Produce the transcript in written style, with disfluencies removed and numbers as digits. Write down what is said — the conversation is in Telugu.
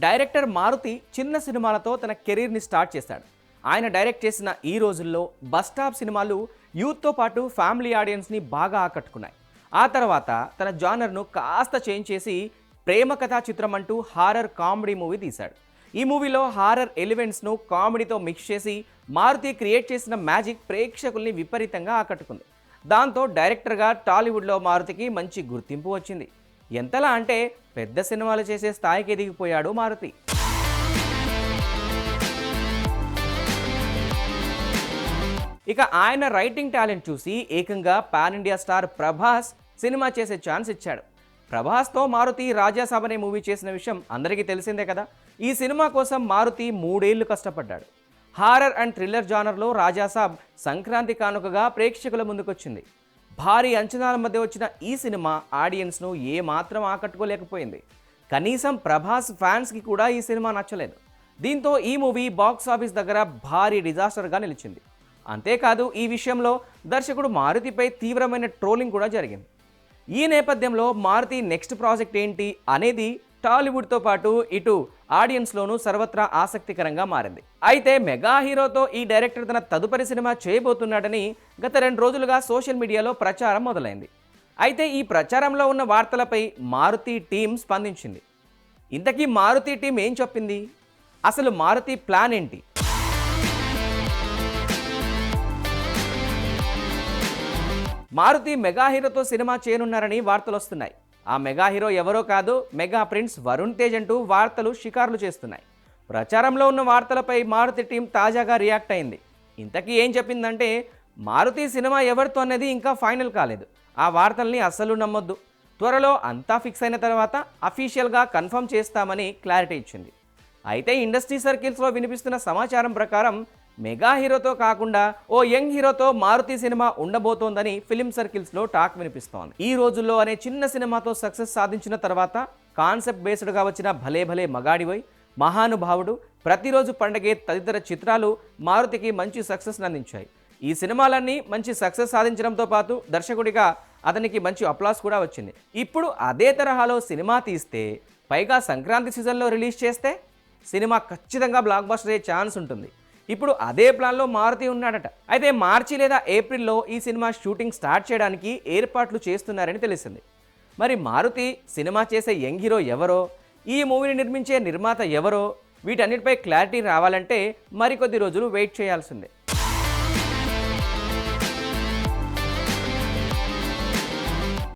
డైరెక్టర్ మారుతి చిన్న సినిమాలతో తన కెరీర్ని స్టార్ట్ చేశాడు. ఆయన డైరెక్ట్ చేసిన ఈ రోజుల్లో బస్ స్టాప్ సినిమాలు యూత్తో పాటు ఫ్యామిలీ ఆడియన్స్ని బాగా ఆకట్టుకున్నాయి. ఆ తర్వాత తన జానర్ను కాస్త చేంజ్ చేసి ప్రేమ కథా చిత్రం అంటూ హారర్ కామెడీ మూవీ తీశాడు. ఈ మూవీలో హారర్ ఎలిమెంట్స్ను కామెడీతో మిక్స్ చేసి మారుతి క్రియేట్ చేసిన మ్యాజిక్ ప్రేక్షకుల్ని విపరీతంగా ఆకట్టుకుంది. దాంతో డైరెక్టర్గా టాలీవుడ్లో మారుతికి మంచి గుర్తింపు వచ్చింది. ఎంతలా అంటే పెద్ద సినిమాలు చేసే స్థాయికి ఎదిగిపోయాడు మారుతి. ఇక ఆయన రైటింగ్ టాలెంట్ చూసి ఏకంగా pan India star Prabhas cinema చేసే ఛాన్స్ ఇచ్చాడు. ప్రభాస్తో మారుతి రాజాసాబ్ అనే మూవీ చేసిన విషయం అందరికీ తెలిసిందే కదా. ఈ సినిమా కోసం మారుతి 3 ఏళ్లు కష్టపడ్డాడు. హారర్ అండ్ థ్రిల్లర్ జానర్లో రాజాసాబ్ సంక్రాంతి కానుకగా ప్రేక్షకుల ముందుకొచ్చింది. భారీ అంచనాల మధ్య వచ్చిన ఈ సినిమా ఆడియన్స్ను ఏమాత్రం ఆకట్టుకోలేకపోయింది. కనీసం ప్రభాస్ ఫ్యాన్స్కి కూడా ఈ సినిమా నచ్చలేదు. దీంతో ఈ మూవీ బాక్స్ ఆఫీస్ దగ్గర భారీ డిజాస్టర్గా నిలిచింది. అంతేకాదు ఈ విషయంలో దర్శకుడు మారుతిపై తీవ్రమైన ట్రోలింగ్ కూడా జరిగింది. ఈ నేపథ్యంలో మారుతి నెక్స్ట్ ప్రాజెక్ట్ ఏంటి అనేది టాలీవుడ్తో పాటు ఇటు ఆడియన్స్లోనూ సర్వత్రా ఆసక్తికరంగా మారింది. అయితే మెగా హీరోతో ఈ డైరెక్టర్ తన తదుపరి సినిమా చేయబోతున్నాడని గత 2 రోజులుగా సోషల్ మీడియాలో ప్రచారం మొదలైంది. అయితే ఈ ప్రచారంలో ఉన్న వార్తలపై మారుతి టీం స్పందించింది. ఇంతకీ మారుతి టీం ఏం చెప్పింది? అసలు మారుతి ప్లాన్ ఏంటి? మారుతి మెగా హీరోతో సినిమా చేయనున్నారని వార్తలు వస్తున్నాయి. ఆ మెగా హీరో ఎవరో కాదు, మెగా ప్రిన్స్ వరుణ్ తేజ్ అంటూ వార్తలు షికారులు చేస్తున్నాయి. ప్రచారంలో ఉన్న వార్తలపై మారుతి టీం తాజాగా రియాక్ట్ అయింది. ఇంతకీ ఏం చెప్పిందంటే, మారుతి సినిమా ఎవరితో అనేది ఇంకా ఫైనల్ కాలేదు. ఆ వార్తల్ని అస్సలు నమ్మొద్దు. త్వరలో అంతా ఫిక్స్ అయిన తర్వాత అఫీషియల్గా కన్ఫర్మ్ చేస్తామని క్లారిటీ ఇచ్చింది. అయితే ఇండస్ట్రీ సర్కిల్స్లో వినిపిస్తున్న సమాచారం ప్రకారం మెగా హీరోతో కాకుండా ఓ యంగ్ హీరోతో మారుతి సినిమా ఉండబోతోందని ఫిలిం సర్కిల్స్లో టాక్ వినిపిస్తోంది. ఈ రోజుల్లో అనే చిన్న సినిమాతో సక్సెస్ సాధించిన తర్వాత కాన్సెప్ట్ బేస్డ్గా వచ్చిన భలే భలే మగాడివై, మహానుభావుడు, ప్రతిరోజు పండగే తదితర చిత్రాలు మారుతికి మంచి సక్సెస్ని అందించాయి. ఈ సినిమాలన్నీ మంచి సక్సెస్ సాధించడంతో పాటు దర్శకుడిగా అతనికి మంచి అప్లాస్ కూడా వచ్చింది. ఇప్పుడు అదే తరహాలో సినిమా తీస్తే, పైగా సంక్రాంతి సీజన్లో రిలీజ్ చేస్తే సినిమా ఖచ్చితంగా బ్లాక్ బస్టర్ అయ్యే ఛాన్స్ ఉంటుంది. ఇప్పుడు అదే ప్లాన్లో మారుతి ఉన్నాడట. అయితే మార్చి లేదా ఏప్రిల్లో ఈ సినిమా షూటింగ్ స్టార్ట్ చేయడానికి ఏర్పాట్లు చేస్తున్నారని తెలిసింది. మరి మారుతి సినిమా చేసే యంగ్ హీరో ఎవరో, ఈ మూవీని నిర్మించే నిర్మాత ఎవరో, వీటన్నిటిపై క్లారిటీ రావాలంటే మరికొద్ది రోజులు వెయిట్ చేయాల్సిందే.